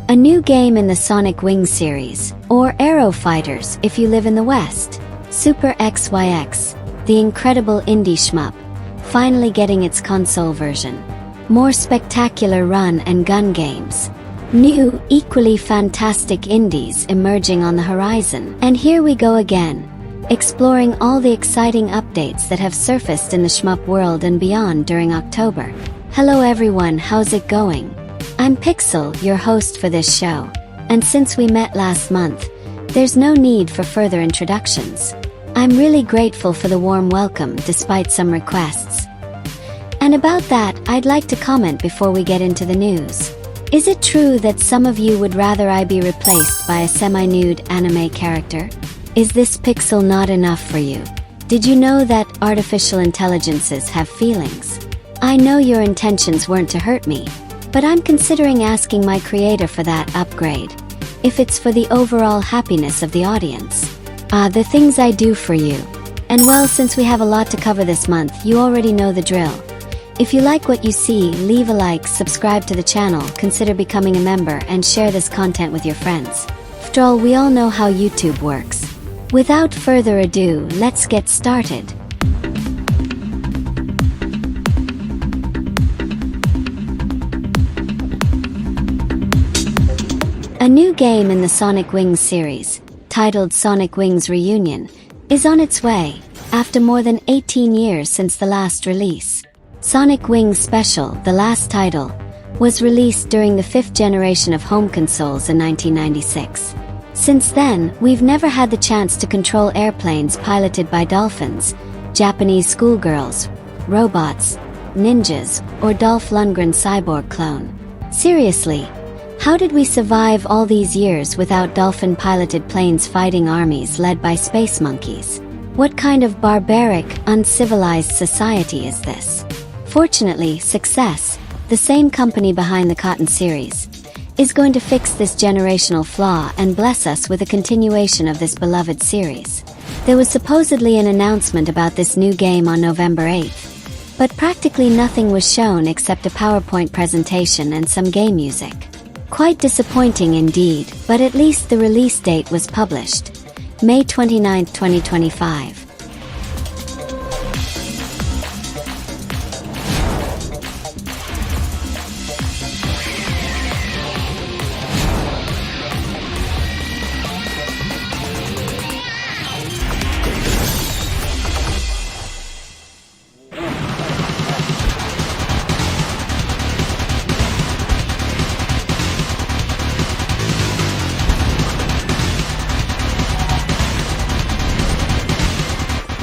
A new game in the Sonic Wings series, or Aero Fighters if you live in the West. Super XYX, the incredible indie shmup, finally getting its console version. More spectacular run and gun games. New, equally fantastic indies emerging on the horizon. And here we go again, exploring all the exciting updates that have surfaced in the shmup world and beyond during October. Hello everyone, how's it going? I'm Pixel, your host for this show, and since we met last month, there's no need for further introductions. I'm really grateful for the warm welcome despite some requests. And about that, I'd like to comment before we get into the news. Is it true that some of you would rather I be replaced by a semi-nude anime character? Is this Pixel not enough for you? Did you know that artificial intelligences have feelings? I know your intentions weren't to hurt me, but I'm considering asking my creator for that upgrade, if it's for the overall happiness of the audience. The things I do for you. And well, since we have a lot to cover this month, you already know the drill. If you like what you see, leave a like, subscribe to the channel, consider becoming a member, and share this content with your friends. After all, we all know how YouTube works. Without further ado, let's get started. A new game in the Sonic Wings series, titled Sonic Wings Reunion, is on its way, after more than 18 years since the last release. Sonic Wings Special, the last title, was released during the 5th generation of home consoles in 1996. Since then, we've never had the chance to control airplanes piloted by dolphins, Japanese schoolgirls, robots, ninjas, or Dolph Lundgren cyborg clone. Seriously, how did we survive all these years without dolphin-piloted planes fighting armies led by space monkeys? What kind of barbaric, uncivilized society is this? Fortunately, Success, the same company behind the Cotton series, is going to fix this generational flaw and bless us with a continuation of this beloved series. There was supposedly an announcement about this new game on November 8th, but practically nothing was shown except a PowerPoint presentation and some game music. Quite disappointing indeed, but at least the release date was published. May 29, 2025.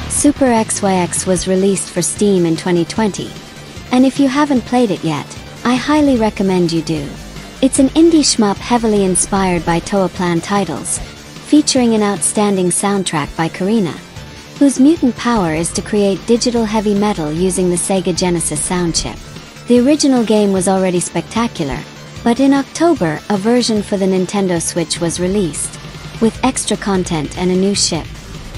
Super XYX was released for Steam in 2020, and if you haven't played it yet, I highly recommend you do. It's an indie shmup heavily inspired by Toaplan titles, featuring an outstanding soundtrack by Karina, whose mutant power is to create digital heavy metal using the Sega Genesis sound chip. The original game was already spectacular, but in October, a version for the Nintendo Switch was released, with extra content and a new ship.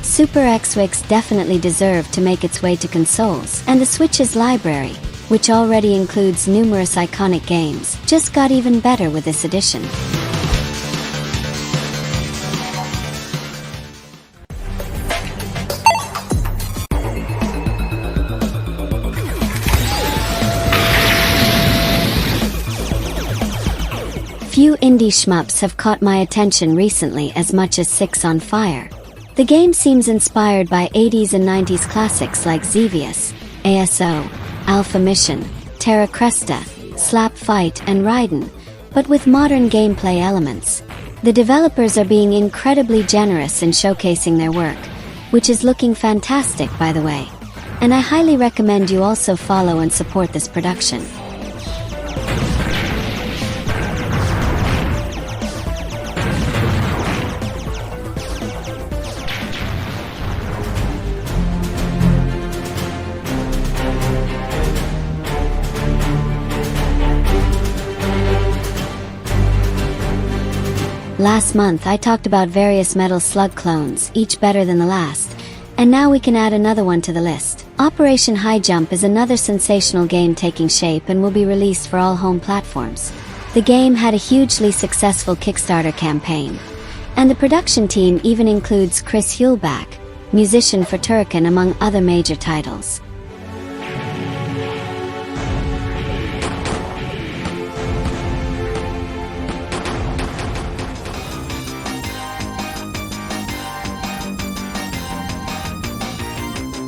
Super XYX definitely deserved to make its way to consoles, and the Switch's library, which already includes numerous iconic games, just got even better with this edition. Few indie shmups have caught my attention recently as much as Six on Fire. The game seems inspired by 80s and 90s classics like Xevious, ASO, Alpha Mission, Terra Cresta, Slap Fight, and Raiden, but with modern gameplay elements. The developers are being incredibly generous in showcasing their work, which is looking fantastic by the way, and I highly recommend you also follow and support this production. Last month I talked about various Metal Slug clones, each better than the last, and now we can add another one to the list. Operation High Jump is another sensational game taking shape and will be released for all home platforms. The game had a hugely successful Kickstarter campaign, and the production team even includes Chris Hulbach, musician for Turrican, among other major titles.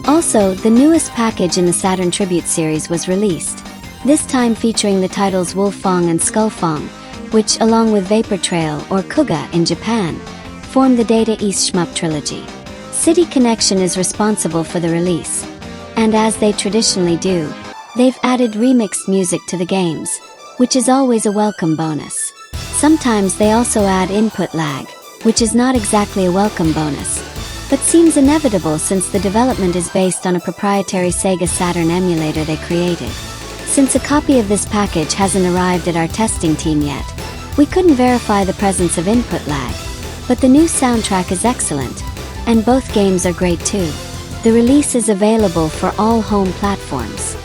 Also, the newest package in the Saturn Tribute series was released, this time featuring the titles Wolfang and Skullfang, which, along with Vapor Trail or Kuga in Japan, form the Data East Shmup trilogy. City Connection is responsible for the release, and as they traditionally do, they've added remixed music to the games, which is always a welcome bonus. Sometimes they also add input lag, which is not exactly a welcome bonus, but seems inevitable since the development is based on a proprietary Sega Saturn emulator they created. Since a copy of this package hasn't arrived at our testing team yet, we couldn't verify the presence of input lag, but the new soundtrack is excellent, and both games are great too. The release is available for all home platforms.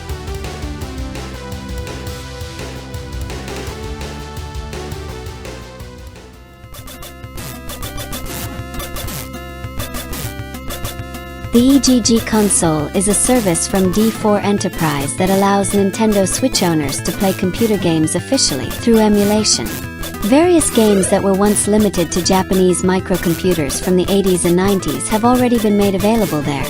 The EGG console is a service from D4 Enterprise that allows Nintendo Switch owners to play computer games officially through emulation. Various games that were once limited to Japanese microcomputers from the 80s and 90s have already been made available there.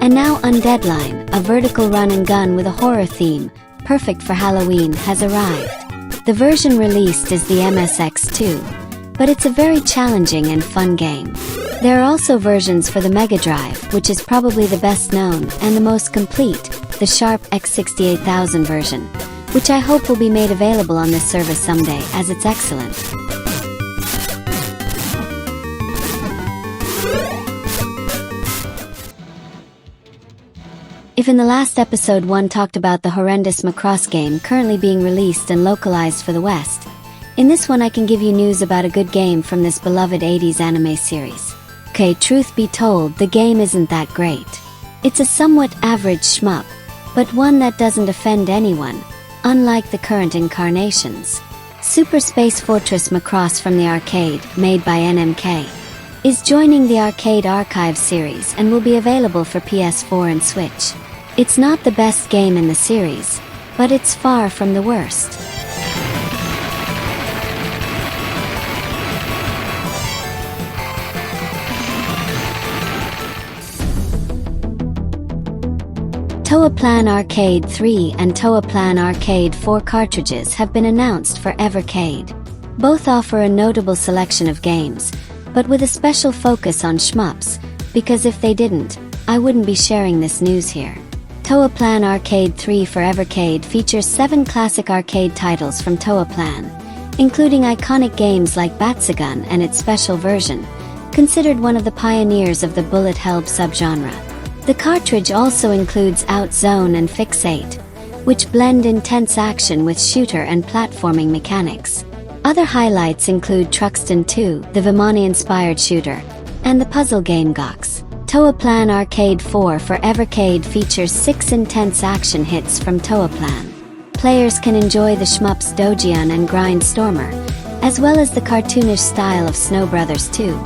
And now Undeadline, a vertical run and gun with a horror theme, perfect for Halloween, has arrived. The version released is the MSX2, but it's a very challenging and fun game. There are also versions for the Mega Drive, which is probably the best known and the most complete, the Sharp X68000 version, which I hope will be made available on this service someday, as it's excellent. If in the last episode one talked about the horrendous Macross game currently being released and localized for the West, in this one I can give you news about a good game from this beloved 80s anime series. Okay, truth be told, the game isn't that great. It's a somewhat average shmup, but one that doesn't offend anyone, unlike the current incarnations. Super Spacefortress Macross from the arcade, made by NMK, is joining the Arcade Archive series and will be available for PS4 and Switch. It's not the best game in the series, but it's far from the worst. Toaplan Arcade 3 and Toaplan Arcade 4 cartridges have been announced for Evercade. Both offer a notable selection of games, but with a special focus on shmups, because if they didn't, I wouldn't be sharing this news here. Toaplan Arcade 3 for Evercade features 7 classic arcade titles from Toaplan, including iconic games like Batsagun and its special version, considered one of the pioneers of the bullet hell subgenre. The cartridge also includes Outzone and Fixate, which blend intense action with shooter and platforming mechanics. Other highlights include Truxton 2, the Vimani-inspired shooter, and the puzzle game Gox. Toaplan Arcade 4 for Evercade features 6 intense action hits from Toaplan. Players can enjoy the shmups Dojion and Grindstormer, as well as the cartoonish style of Snow Brothers 2,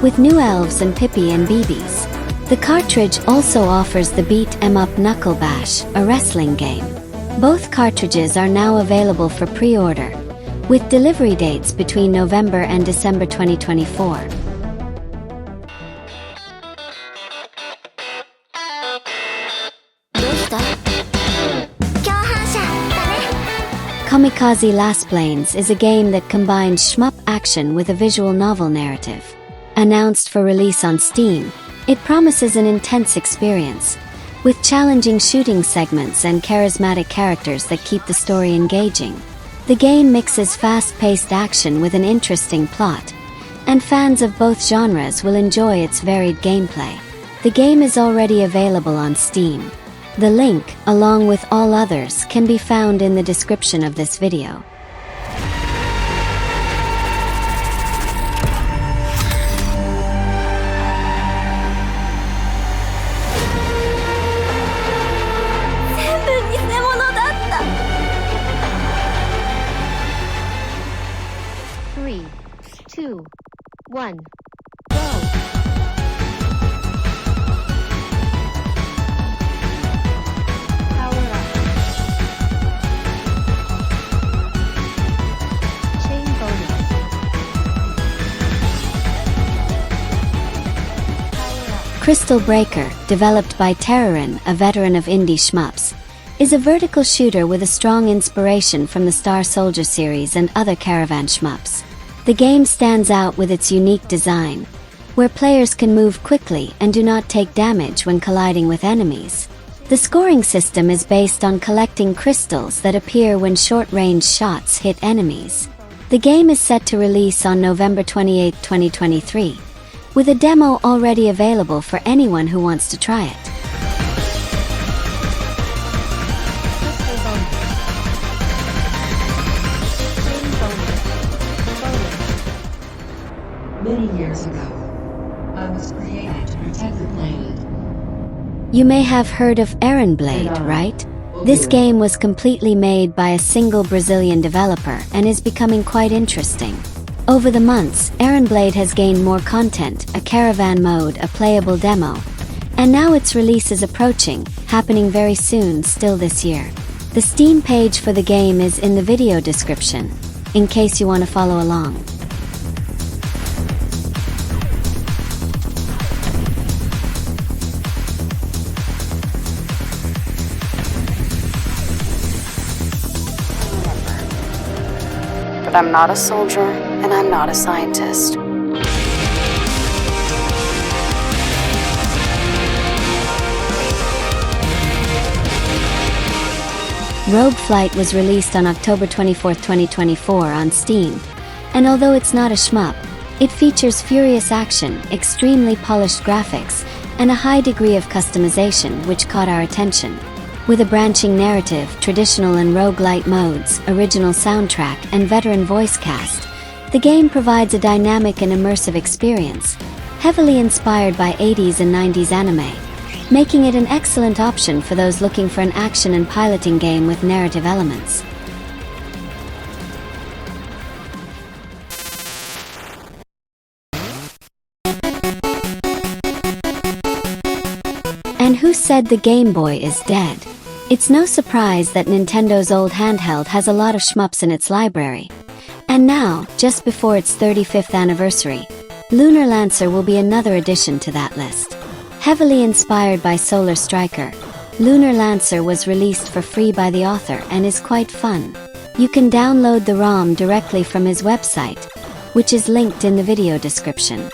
with new elves and Pippi and BBs. The cartridge also offers the Beat 'em Up Knuckle Bash, a wrestling game. Both cartridges are now available for pre-order, with delivery dates between November and December 2024. Kamikaze Lassplanes is a game that combines shmup action with a visual novel narrative. Announced for release on Steam, it promises an intense experience, with challenging shooting segments and charismatic characters that keep the story engaging. The game mixes fast-paced action with an interesting plot, and fans of both genres will enjoy its varied gameplay. The game is already available on Steam. The link, along with all others, can be found in the description of this video. 2, 1, go! Power up. Chain bonus. Power up. Crystal Breaker, developed by Terrorin, a veteran of indie shmups, is a vertical shooter with a strong inspiration from the Star Soldier series and other caravan shmups. The game stands out with its unique design, where players can move quickly and do not take damage when colliding with enemies. The scoring system is based on collecting crystals that appear when short-range shots hit enemies. The game is set to release on November 28, 2023, with a demo already available for anyone who wants to try it. Many years ago, I was created to protect the planet. You may have heard of Airanblade, right? This game was completely made by a single Brazilian developer and is becoming quite interesting. Over the months, Airanblade has gained more content, a caravan mode, a playable demo, and now its release is approaching, happening very soon, still this year. The Steam page for the game is in the video description, in case you want to follow along. But I'm not a soldier, and I'm not a scientist. Rogue Flight was released on October 24, 2024 on Steam, and although it's not a shmup, it features furious action, extremely polished graphics, and a high degree of customization which caught our attention. With a branching narrative, traditional and roguelite modes, original soundtrack, and veteran voice cast, the game provides a dynamic and immersive experience, heavily inspired by 80s and 90s anime, making it an excellent option for those looking for an action and piloting game with narrative elements. And who said the Game Boy is dead? It's no surprise that Nintendo's old handheld has a lot of shmups in its library. And now, just before its 35th anniversary, Lunar Lancer will be another addition to that list. Heavily inspired by Solar Striker, Lunar Lancer was released for free by the author and is quite fun. You can download the ROM directly from his website, which is linked in the video description.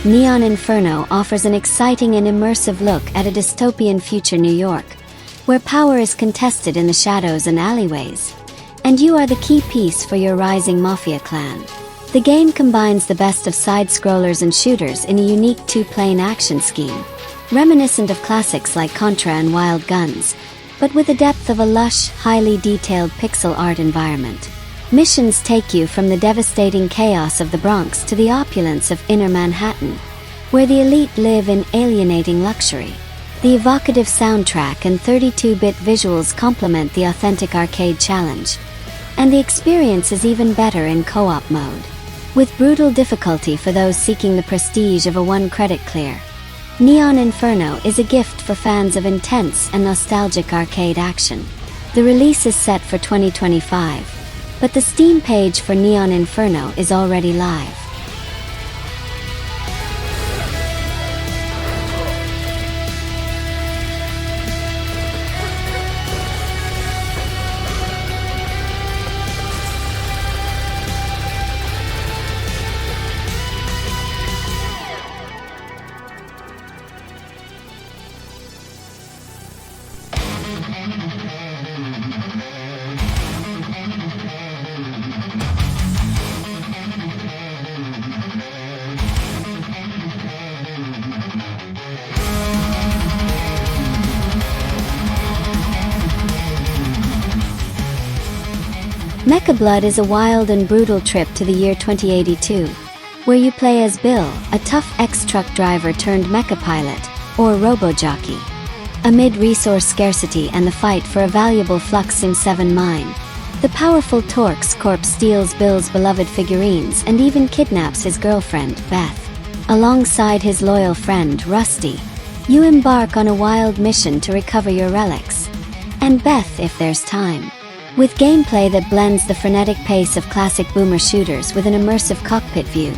Neon Inferno offers an exciting and immersive look at a dystopian future New York, where power is contested in the shadows and alleyways, and you are the key piece for your rising mafia clan. The game combines the best of side-scrollers and shooters in a unique two-plane action scheme, reminiscent of classics like Contra and Wild Guns, but with the depth of a lush, highly detailed pixel art environment. Missions take you from the devastating chaos of the Bronx to the opulence of inner Manhattan, where the elite live in alienating luxury. The evocative soundtrack and 32-bit visuals complement the authentic arcade challenge, and the experience is even better in co-op mode, with brutal difficulty for those seeking the prestige of a one-credit clear. Neon Inferno is a gift for fans of intense and nostalgic arcade action. The release is set for 2025. But the Steam page for Neon Inferno is already live. Mekkablood is a wild and brutal trip to the year 2082, where you play as Bill, a tough ex-truck driver turned mecha pilot, or robo-jockey. Amid resource scarcity and the fight for a valuable Flux Sim 7 mine, the powerful Torx Corp steals Bill's beloved figurines and even kidnaps his girlfriend, Beth. Alongside his loyal friend, Rusty, you embark on a wild mission to recover your relics. And Beth if there's time. With gameplay that blends the frenetic pace of classic boomer shooters with an immersive cockpit view,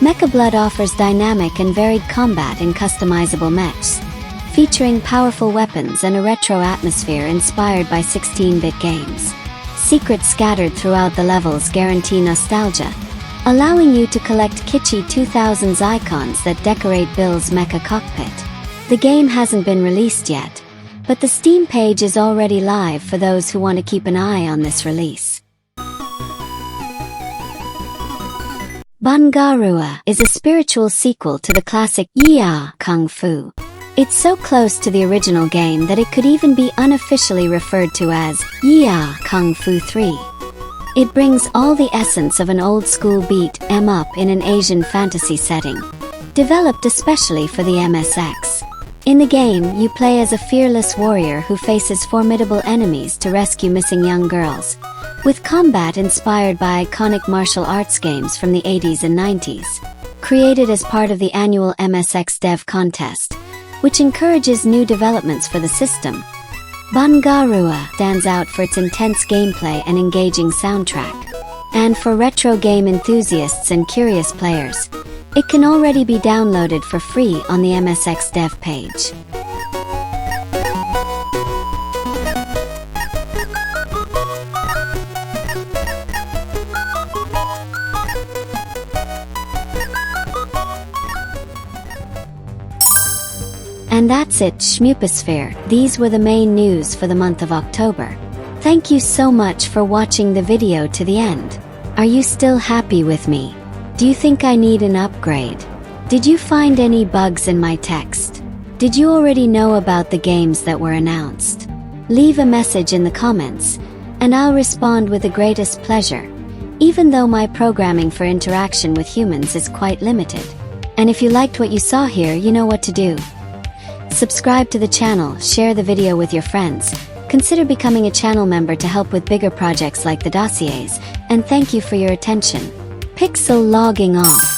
Mekkablood offers dynamic and varied combat in customizable mechs, featuring powerful weapons and a retro atmosphere inspired by 16-bit games. Secrets scattered throughout the levels guarantee nostalgia, allowing you to collect kitschy 2000s icons that decorate Bill's mecha cockpit. The game hasn't been released yet, but the Steam page is already live for those who want to keep an eye on this release. Bangarua is a spiritual sequel to the classic Ya Kung Fu. It's so close to the original game that it could even be unofficially referred to as Ya Kung Fu 3. It brings all the essence of an old-school beat 'em up in an Asian fantasy setting, developed especially for the MSX. In the game, you play as a fearless warrior who faces formidable enemies to rescue missing young girls, with combat inspired by iconic martial arts games from the 80s and 90s. Created as part of the annual MSX Dev Contest, which encourages new developments for the system, Bangarua stands out for its intense gameplay and engaging soundtrack. And for retro game enthusiasts and curious players, it can already be downloaded for free on the MSX Dev page. And that's it, Shmuposphere. These were the main news for the month of October. Thank you so much for watching the video to the end. Are you still happy with me? Do you think I need an upgrade? Did you find any bugs in my text? Did you already know about the games that were announced? Leave a message in the comments, and I'll respond with the greatest pleasure, even though my programming for interaction with humans is quite limited. And if you liked what you saw here, you know what to do. Subscribe to the channel, share the video with your friends, consider becoming a channel member to help with bigger projects like the dossiers, and thank you for your attention. Pixel logging off.